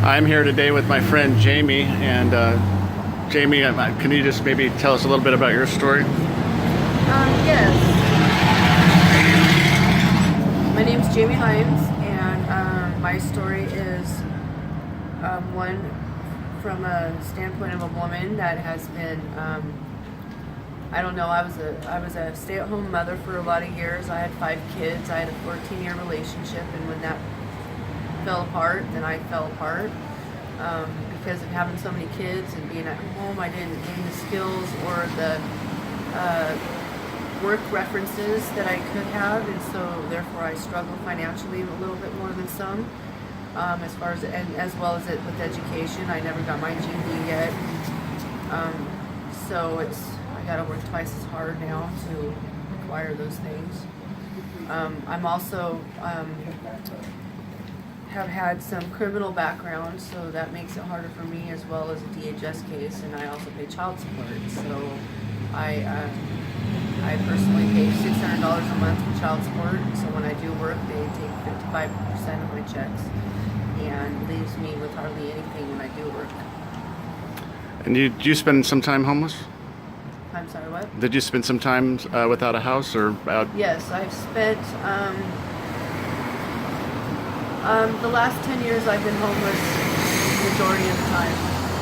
I'm here today with my friend Jamie, and Jamie, can you just maybe tell us a little bit about your story? Yes. My name's Jamie Hines, and my story is one from a standpoint of a woman that has been, I don't know, I was a stay-at-home mother for a lot of years. I had 5 kids. I had a 14-year relationship, and when that fell apart, then I fell apart. Because of having so many kids and being at home, I didn't gain the skills or the work references that I could have, and so therefore I struggle financially a little bit more than some. As far as as well as with education, I never got my GED yet, so I got to work twice as hard now to acquire those things. I'm also have had some criminal background, so that makes it harder for me, as well as a DHS case, and I also pay child support. So I personally pay $600 a month for child support. So when I do work, they take 55% of my checks and leaves me with hardly anything when I do work. And did you spend some time homeless? I'm sorry, what? Did you spend some time without a house or out? Yes, I've spent the last 10 years I've been homeless majority of the time.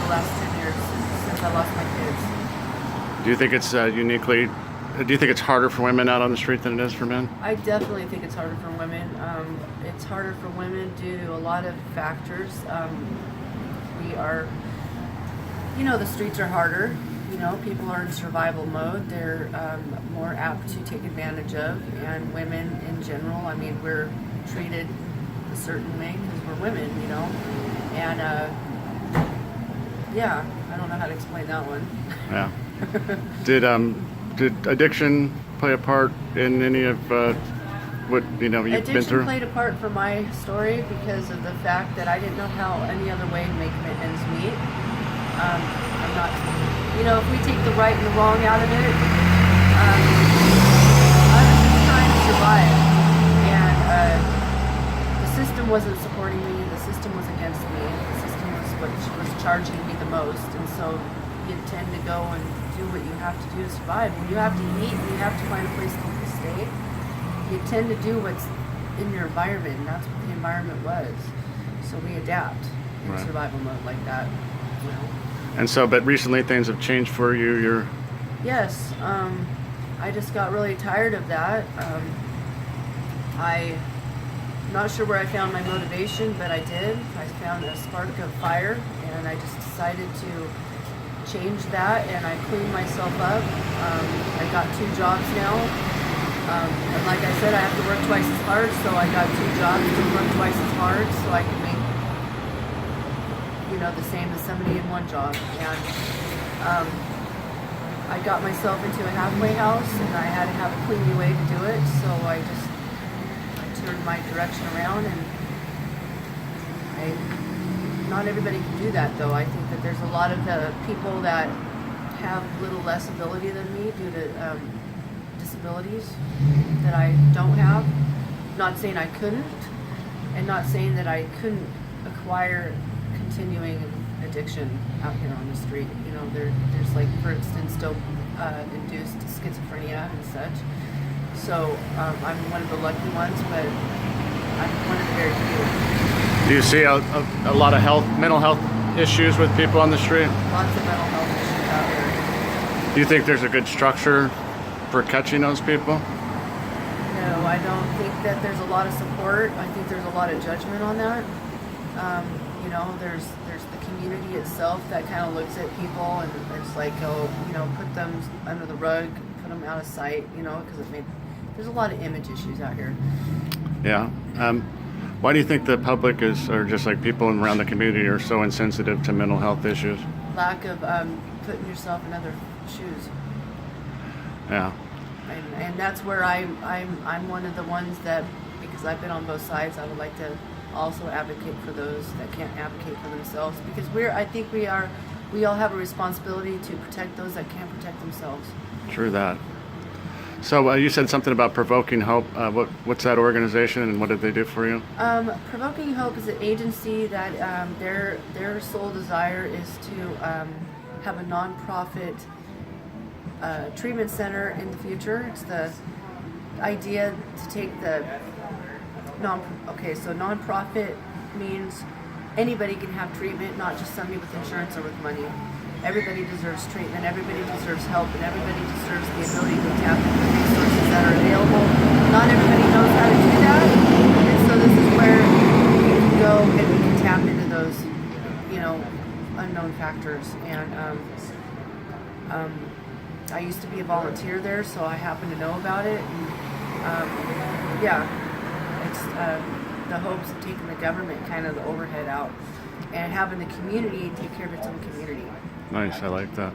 The last 10 years since I lost my kids. Do you think it's do you think it's harder for women out on the street than it is for men? I definitely think it's harder for women. It's harder for women due to a lot of factors. We are, the streets are harder. People are in survival mode. They're more apt to take advantage of, and women in general, we're treated a certain way because we're women, and yeah, I don't know how to explain that one. Yeah. Did addiction play a part in any of what you've been through? Addiction played a part for my story because of the fact that I didn't know how any other way to make ends meet. I'm not, if we take the right and the wrong out of it, I was just trying to survive, and the system wasn't supporting me. The system was against me. The system was charging me the most, and so you tend to go and do what you have to do to survive. When you have to eat and you have to find a place to stay, you tend to do what's in your environment, and that's what the environment was. So we adapt in Right. survival mode like that. And so, but recently things have changed for you. Yes, I just got really tired of that. I'm not sure where I found my motivation, but I did. I found a spark of fire, and I just decided to change that, and I cleaned myself up. I got 2 jobs now, and like I said, I have to work twice as hard, so I got 2 jobs to work twice as hard so I can make the same as somebody in one job. And I got myself into a halfway house, and I had to have a clean way to do it, so I turned my direction around, and not everybody can do that, though. I think that there's a lot of people that have little less ability than me due to disabilities that I don't have. Not saying I couldn't, and not saying that I couldn't acquire continuing addiction out here on the street. There's like, for instance, dope-induced schizophrenia and such. So I'm one of the lucky ones, but I'm one of the very few. Do you see a lot of mental health issues with people on the street? Lots of mental health issues out here. Do you think there's a good structure for catching those people? No, I don't think that there's a lot of support. I think there's a lot of judgment on that. There's the community itself that kind of looks at people, and it's like, put them under the rug, put them out of sight, because there's a lot of image issues out here. Yeah. Why do you think the public or just like people around the community are so insensitive to mental health issues? Lack of putting yourself in other shoes. Yeah. And that's where I'm one of the ones that, because I've been on both sides, I would like to also advocate for those that can't advocate for themselves, because I think we all have a responsibility to protect those that can't protect themselves. True that. So you said something about Provoking Hope. What's that organization, and what did they do for you? Provoking Hope is an agency that their sole desire is to have a nonprofit treatment center in the future. It's the idea to take the so nonprofit means anybody can have treatment, not just somebody with insurance or with money. Everybody deserves treatment, everybody deserves help, and everybody deserves the ability to tap into the resources that are available. Not everybody knows how to do that, and so this is where we can go and we can tap into those, unknown factors. And I used to be a volunteer there, so I happen to know about it. And, it's the hopes of taking the government kind of the overhead out and having the community take care of its own community. Nice, I like that.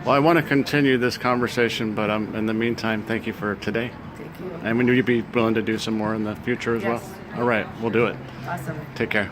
Well, I want to continue this conversation, but in the meantime, thank you for today. Thank you. And would you be willing to do some more in the future as Yes. well? All right, we'll do it. Awesome. Take care.